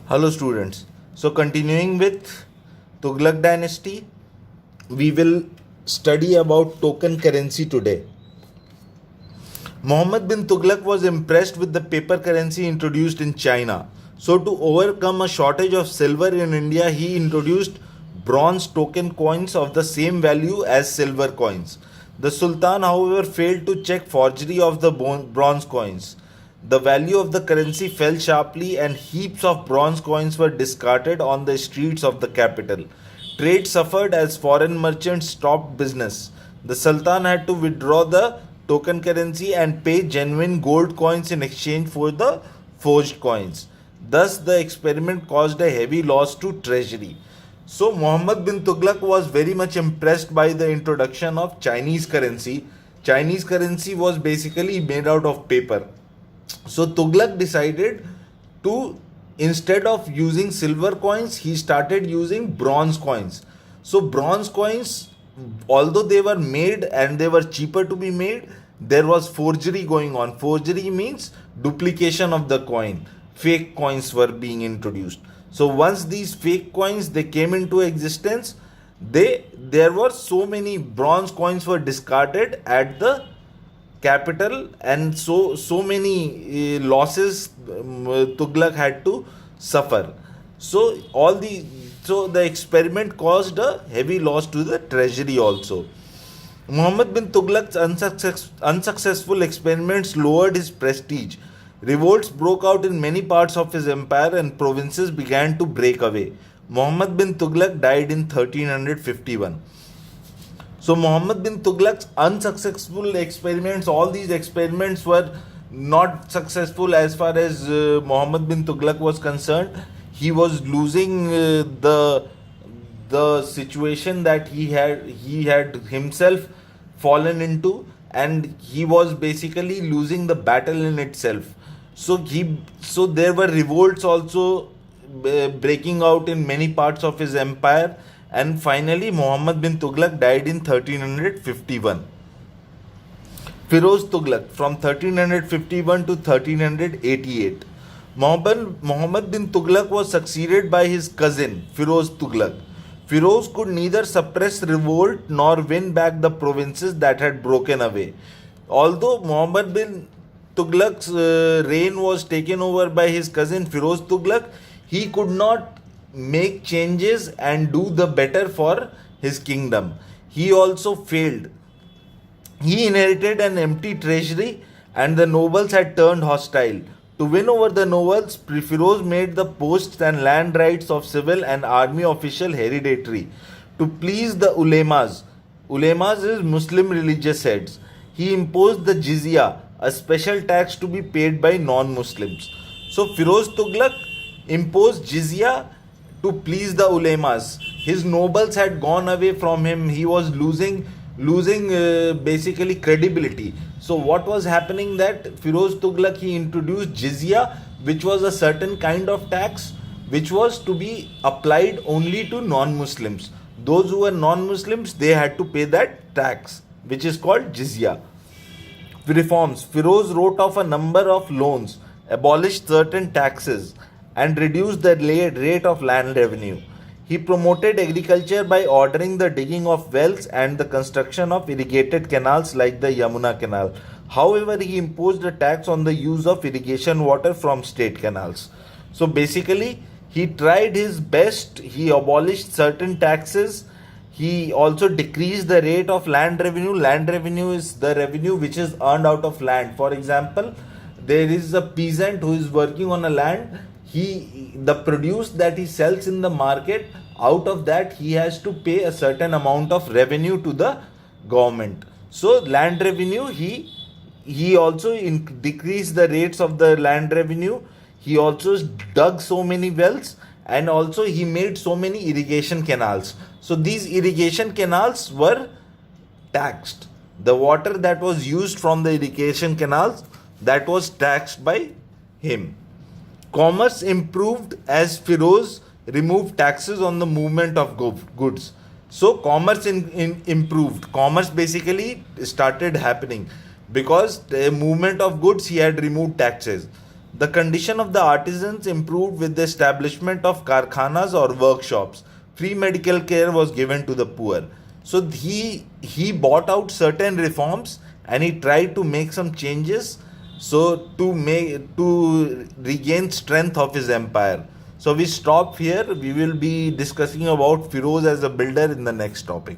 Hello students. So continuing with Tughlaq dynasty, we will study about token currency today. Muhammad bin Tughlaq was impressed with the paper currency introduced in China. So to overcome a shortage of silver in India, he introduced bronze token coins of the same value as silver coins. The Sultan, however, failed to check forgery of the bronze coins. The value of the currency fell sharply, and heaps of bronze coins were discarded on the streets of the capital. Trade suffered as foreign merchants stopped business. The Sultan had to withdraw the token currency and pay genuine gold coins in exchange for the forged coins. Thus, the experiment caused a heavy loss to treasury. So, Muhammad bin Tughlaq was very much impressed by the introduction of Chinese currency. Chinese currency was basically made out of paper. So Tughlaq decided to, instead of using silver coins, he started using bronze coins. So bronze coins, although they were made and they were cheaper to be made, there was forgery going on. Forgery means duplication of the coin. Fake coins were being introduced. So once these fake coins they came into existence, there were so many bronze coins were discarded at the capital, and so many losses Tughlaq had to suffer. So the experiment caused a heavy loss to the treasury also. Muhammad bin Tughlaq's unsuccessful experiments lowered his prestige. Revolts broke out in many parts of his empire and provinces began to break away. Muhammad bin Tughlaq died in 1351. So Muhammad bin Tughlaq's unsuccessful experiments, all these experiments were not successful as far as Muhammad bin Tughlaq was concerned. He was losing the situation that he had himself fallen into, and he was basically losing the battle in itself. So there were revolts also breaking out in many parts of his empire, and finally Muhammad bin Tughlaq died in 1351. Firoz Tughlaq from 1351 to 1388. Muhammad bin Tughlaq was succeeded by his cousin Firoz Tughlaq. Firoz could neither suppress revolt nor win back the provinces that had broken away. Although Muhammad bin Tughlaq's reign was taken over by his cousin Firoz Tughlaq, he could not make changes and do the better for his kingdom. He also failed. He inherited an empty treasury, and the nobles had turned hostile. To win over the nobles, Firoz made the posts and land rights of civil and army official hereditary. To please the ulemas is Muslim religious heads, he imposed the jizya, a special tax to be paid by non-Muslims. So Firoz Tughlaq imposed jizya to please the ulemas. His nobles had gone away from him. He was losing basically credibility. So what was happening, that Firoz Tughlaq, he introduced jizya, which was a certain kind of tax which was to be applied only to non-Muslims. Those who were non-Muslims, they had to pay that tax, which is called jizya. Reforms. Firoz wrote off a number of loans, abolished certain taxes, and reduced the rate of land revenue. He promoted agriculture by ordering the digging of wells and the construction of irrigated canals like the Yamuna Canal. However, he imposed a tax on the use of irrigation water from state canals. So basically, he tried his best. He abolished certain taxes. He also decreased the rate of land revenue. Land revenue is the revenue which is earned out of land. For example, there is a peasant who is working on a land. The produce that he sells in the market, out of that he has to pay a certain amount of revenue to the government. So land revenue, he also decreased the rates of the land revenue. He also dug so many wells, and also he made so many irrigation canals. So these irrigation canals were taxed. The water that was used from the irrigation canals, that was taxed by him. Commerce improved as Firoz removed taxes on the movement of goods. So commerce improved. Commerce basically started happening because the movement of goods, he had removed taxes. The condition of the artisans improved with the establishment of karkhanas or workshops. Free medical care was given to the poor. So he bought out certain reforms and he tried to make some changes so to regain strength of his empire. So we stop here. We will be discussing about Firoz as a builder in the next topic.